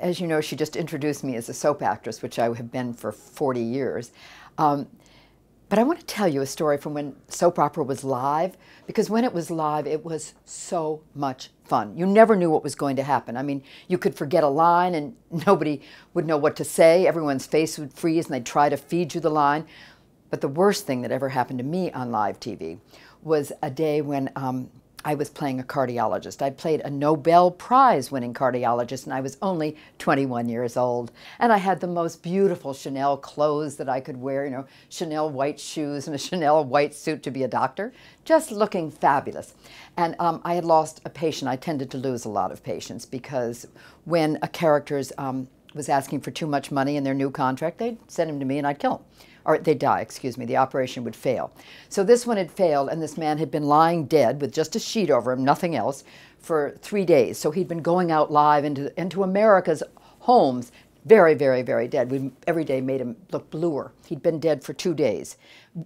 as you know, she just introduced me as a soap actress, which I have been for 40 years. But I want to tell you a story from when soap opera was live, because when it was live, it was so much fun. You never knew what was going to happen. I mean, you could forget a line and nobody would know what to say. Everyone's face would freeze and they'd try to feed you the line. But the worst thing that ever happened to me on live TV was a day when I was playing a cardiologist. I played a Nobel Prize winning cardiologist, and I was only 21 years old. And I had the most beautiful Chanel clothes that I could wear, you know, Chanel white shoes and a Chanel white suit to be a doctor, just looking fabulous. And I had lost a patient. I tended to lose a lot of patients because when a character was asking for too much money in their new contract, they'd send him to me and I'd kill him. Or they'd die, excuse me, the operation would fail. So this one had failed, and this man had been lying dead with just a sheet over him, nothing else, for 3 days. So he'd been going out live into America's homes, very, very, very dead. We every day made him look bluer. He'd been dead for 2 days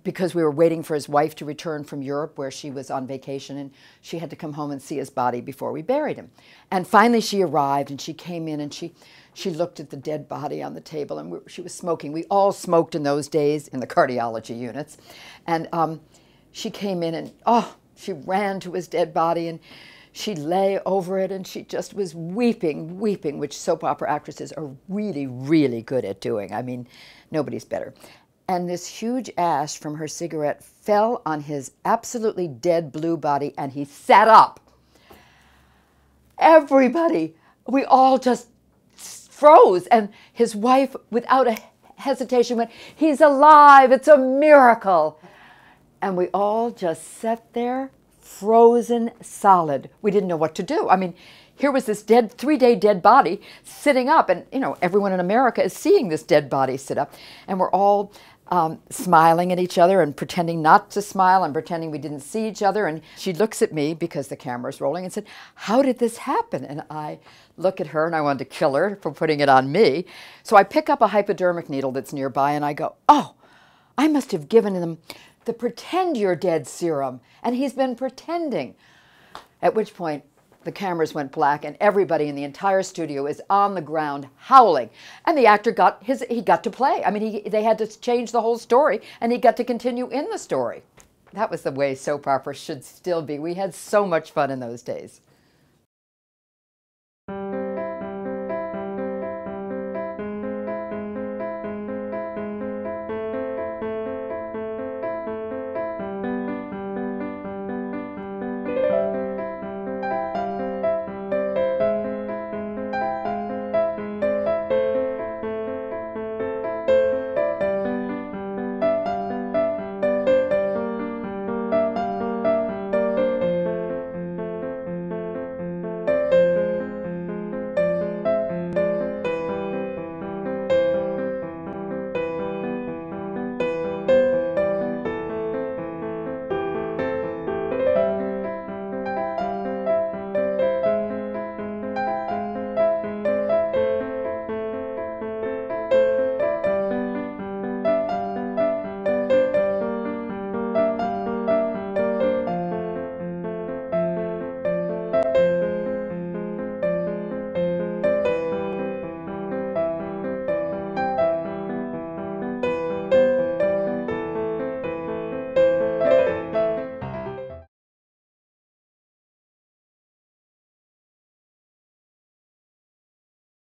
because we were waiting for his wife to return from Europe, where she was on vacation, and she had to come home and see his body before we buried him. And finally she arrived, and she came in, and she looked at the dead body on the table, and she was smoking. We all smoked in those days in the cardiology units. And she came in and, she ran to his dead body, and she lay over it, and she just was weeping, weeping, which soap opera actresses are really, really good at doing. I mean, nobody's better. And this huge ash from her cigarette fell on his absolutely dead blue body, and he sat up. Everybody, we all just froze, and his wife, without a hesitation, went, "He's alive, it's a miracle." And we all just sat there, frozen solid. We didn't know what to do. I mean, here was this dead, 3-day dead body sitting up, and you know, everyone in America is seeing this dead body sit up, and we're all smiling at each other and pretending not to smile and pretending we didn't see each other. And she looks at me because the camera's rolling and said, "How did this happen?" And I look at her, and I wanted to kill her for putting it on me. So I pick up a hypodermic needle that's nearby, and I go, "Oh, I must have given him the pretend you're dead serum, and he's been pretending." At which point the cameras went black, and everybody in the entire studio is on the ground howling. And the actor got to play. I mean, they had to change the whole story, and he got to continue in the story. That was the way soap opera should still be. We had so much fun in those days.